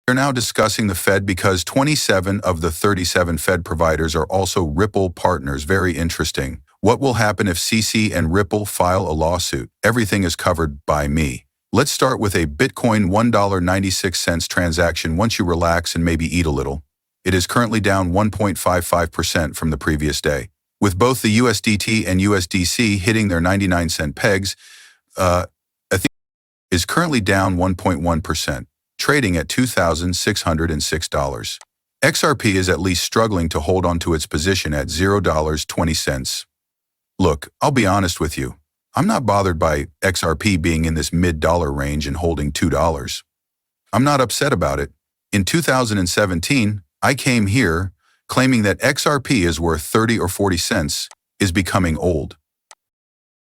They're now discussing the Fed because 27 of the 37 Fed providers are also Ripple partners. Very interesting. What will happen if CC and Ripple file a lawsuit? Everything is covered by me. Let's start with a Bitcoin $1.96 transaction. Once you relax and maybe eat a little, it is currently down 1.55% from the previous day. With both the USDT and USDC hitting their 99-cent pegs, Ethereum is currently down 1.1%, trading at $2,606. XRP is at least struggling to hold on to its position at $0.20. Look, I'll be honest with you. I'm not bothered by XRP being in this mid-dollar range and holding $2. I'm not upset about it. In 2017, I came here claiming that XRP is worth 30 or 40 cents is becoming old.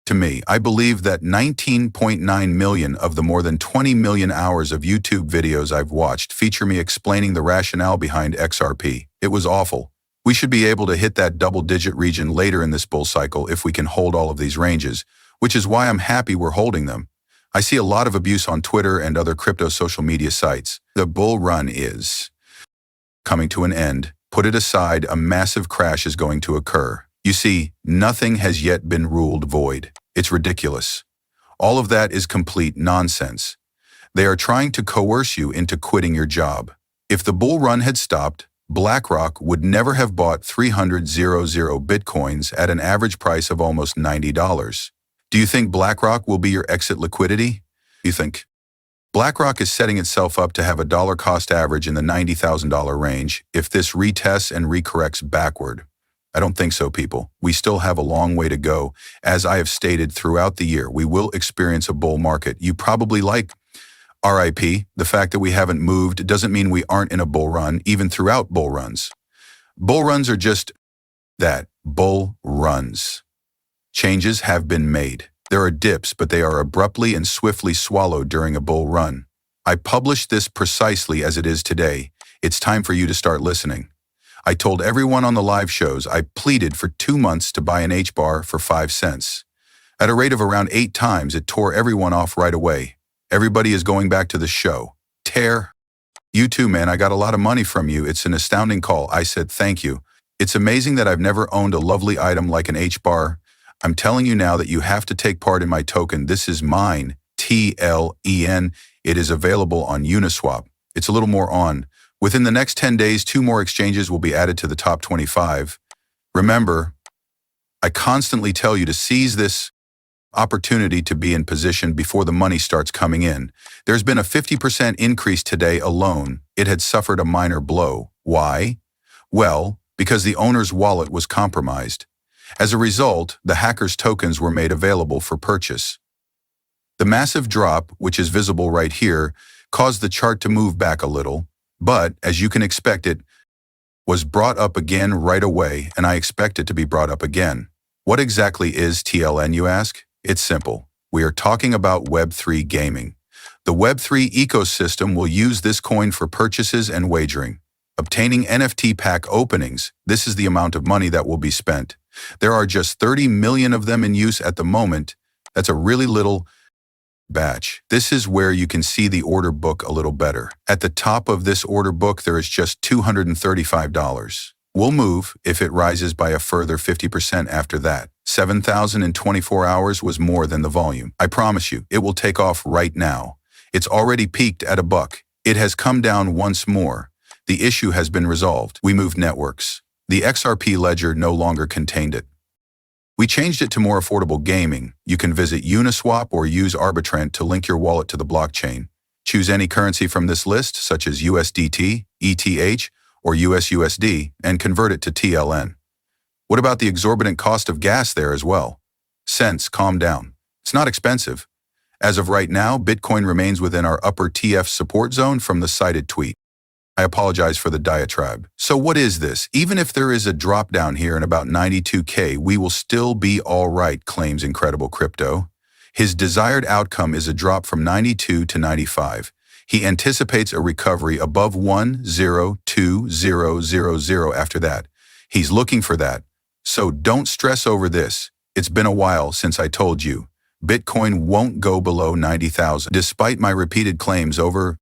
To me, I believe that 19.9 million of the more than 20 million hours of YouTube videos I've watched feature me explaining the rationale behind XRP. It was awful. We should be able to hit that double-digit region later in this bull cycle if we can hold all of these ranges, which is why I'm happy we're holding them. I see a lot of abuse on Twitter and other crypto social media sites. The bull run is coming to an end. Put it aside, a massive crash is going to occur. You see, nothing has yet been ruled void. It's ridiculous. All of that is complete nonsense. They are trying to coerce you into quitting your job. If the bull run had stopped, BlackRock would never have bought 300,000 Bitcoins at an average price of almost $90. Do you think BlackRock will be your exit liquidity? You think? BlackRock is setting itself up to have a dollar cost average in the $90,000 range if this retests and recorrects backward. I don't think so, people. We still have a long way to go. As I have stated throughout the year, we will experience a bull market. You probably like RIP. The fact that we haven't moved doesn't mean we aren't in a bull run, even throughout bull runs. Bull runs are just that, bull runs. Changes have been made. There are dips, but they are abruptly and swiftly swallowed during a bull run. I published this precisely as it is today. It's time for you to start listening. I told everyone on the live shows I pleaded for 2 months to buy an H-bar for 5 cents. At a rate of around 8 times, it tore everyone off right away. Everybody is going back to the show. Tear. You too, man. I got a lot of money from you. It's an astounding call. I said thank you. It's amazing that I've never owned a lovely item like an H-bar. I'm telling you now that you have to take part in my token. This is mine, TLEN. It is available on Uniswap. It's a little more on. Within the next 10 days, 2 more exchanges will be added to the top 25. Remember, I constantly tell you to seize this opportunity to be in position before the money starts coming in. There's been a 50% increase today alone. It had suffered a minor blow. Why? Well, because the owner's wallet was compromised. As a result, the hackers' tokens were made available for purchase. The massive drop, which is visible right here, caused the chart to move back a little, but, as you can expect, it was brought up again right away, and I expect it to be brought up again. What exactly is TLN, you ask? It's simple. We are talking about Web3 gaming. The Web3 ecosystem will use this coin for purchases and wagering. Obtaining NFT pack openings, this is the amount of money that will be spent. There are just 30 million of them in use at the moment. That's a really little batch. This is where you can see the order book a little better. At the top of this order book, there is just $235. We'll move if it rises by a further 50% after that. 7,024 hours was more than the volume. I promise you, it will take off right now. It's already peaked at $1. It has come down once more. The issue has been resolved. We moved networks. The XRP ledger no longer contained it. We changed it to more affordable gaming. You can visit Uniswap or use Arbitrant to link your wallet to the blockchain. Choose any currency from this list, such as USDT, ETH, or USUSD, and convert it to TLN. What about the exorbitant cost of gas there as well? Cents, calm down. It's not expensive. As of right now, Bitcoin remains within our upper TF support zone from the cited tweet. I apologize for the diatribe. So what is this? Even if there is a drop down here in about 92K, we will still be all right, claims Incredible Crypto. His desired outcome is a drop from 92 to 95. He anticipates a recovery above 102,000 after that. He's looking for that. So don't stress over this. It's been a while since I told you. Bitcoin won't go below 90,000. Despite my repeated claims over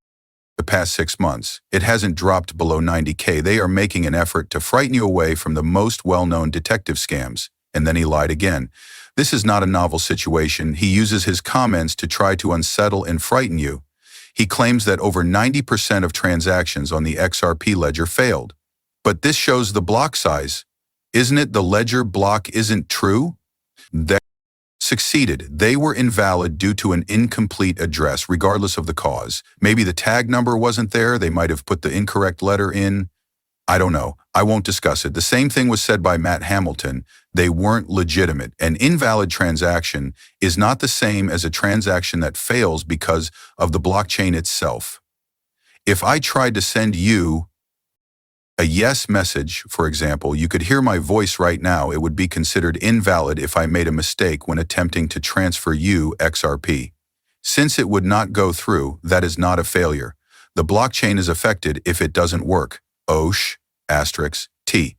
the past 6 months. It hasn't dropped below 90K. They are making an effort to frighten you away from the most well-known detective scams. And then he lied again. This is not a novel situation. He uses his comments to try to unsettle and frighten you. He claims that over 90% of transactions on the XRP ledger failed. But this shows the block size. Isn't it the ledger block isn't true? They succeeded. They were invalid due to an incomplete address, regardless of the cause. Maybe the tag number wasn't there. They might have put the incorrect letter in. I don't know. I won't discuss it. The same thing was said by Matt Hamilton. They weren't legitimate. An invalid transaction is not the same as a transaction that fails because of the blockchain itself. If I tried to send you a yes message, for example, you could hear my voice right now. It would be considered invalid if I made a mistake when attempting to transfer you XRP. Since it would not go through, that is not a failure. The blockchain is affected if it doesn't work. OSH, *T.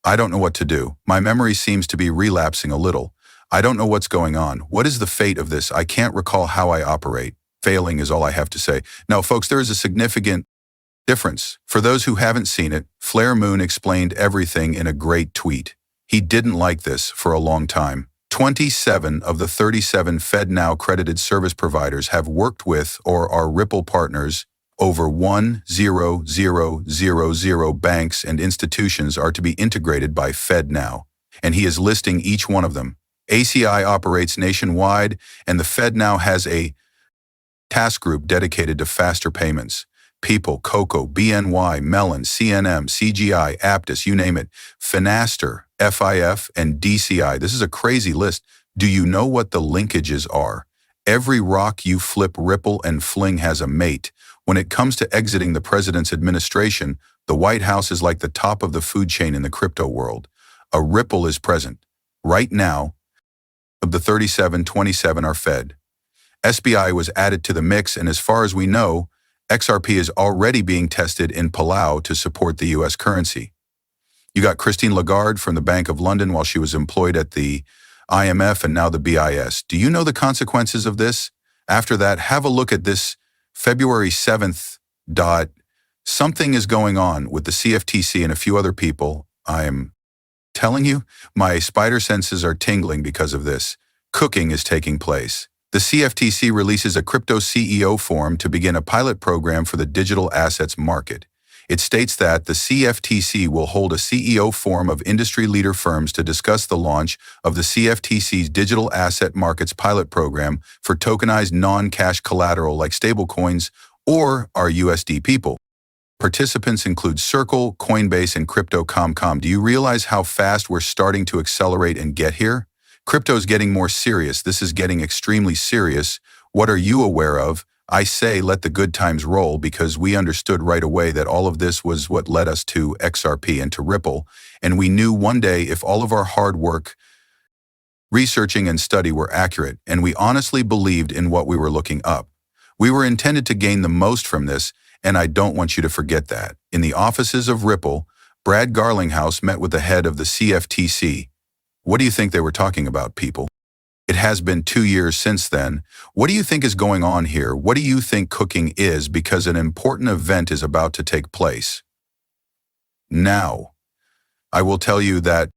I don't know what to do. My memory seems to be relapsing a little. I don't know what's going on. What is the fate of this? I can't recall how I operate. Failing is all I have to say. Now, folks, there is a significant difference. For those who haven't seen it, Flare Moon explained everything in a great tweet. He didn't like this for a long time. 27 of the 37 FedNow credited service providers have worked with or are Ripple partners. Over 1,000 banks and institutions are to be integrated by FedNow, and he is listing each one of them. ACI operates nationwide, and the FedNow has a task group dedicated to faster payments. People, Coco, BNY, Mellon, CNM, CGI, Aptus, you name it, Finaster, FIF, and DCI. This is a crazy list. Do you know what the linkages are? Every rock you flip, Ripple and Fling has a mate. When it comes to exiting the president's administration, the White House is like the top of the food chain in the crypto world. A Ripple is present. Right now, of the 37, 27 are Fed. SBI was added to the mix, and as far as we know, XRP is already being tested in Palau to support the U.S. currency. You got Christine Lagarde from the Bank of London while she was employed at the IMF and now the BIS. Do you know the consequences of this? After that, have a look at this February 7th. Something is going on with the CFTC and a few other people. I'm telling you, my spider senses are tingling because of this. Cooking is taking place. The CFTC releases a crypto CEO form to begin a pilot program for the digital assets market. It states that the CFTC will hold a CEO forum of industry leader firms to discuss the launch of the CFTC's digital asset markets pilot program for tokenized non-cash collateral like stablecoins or our USD people. Participants include Circle, Coinbase, and Crypto.com. Do you realize how fast we're starting to accelerate and get here? Crypto's getting more serious. This is getting extremely serious. What are you aware of? I say let the good times roll because we understood right away that all of this was what led us to XRP and to Ripple, and we knew one day if all of our hard work, researching and study were accurate, and we honestly believed in what we were looking up. We were intended to gain the most from this, and I don't want you to forget that. In the offices of Ripple, Brad Garlinghouse met with the head of the CFTC. What do you think they were talking about, people? It has been 2 years since then. What do you think is going on here? What do you think cooking is? Because an important event is about to take place. Now, I will tell you that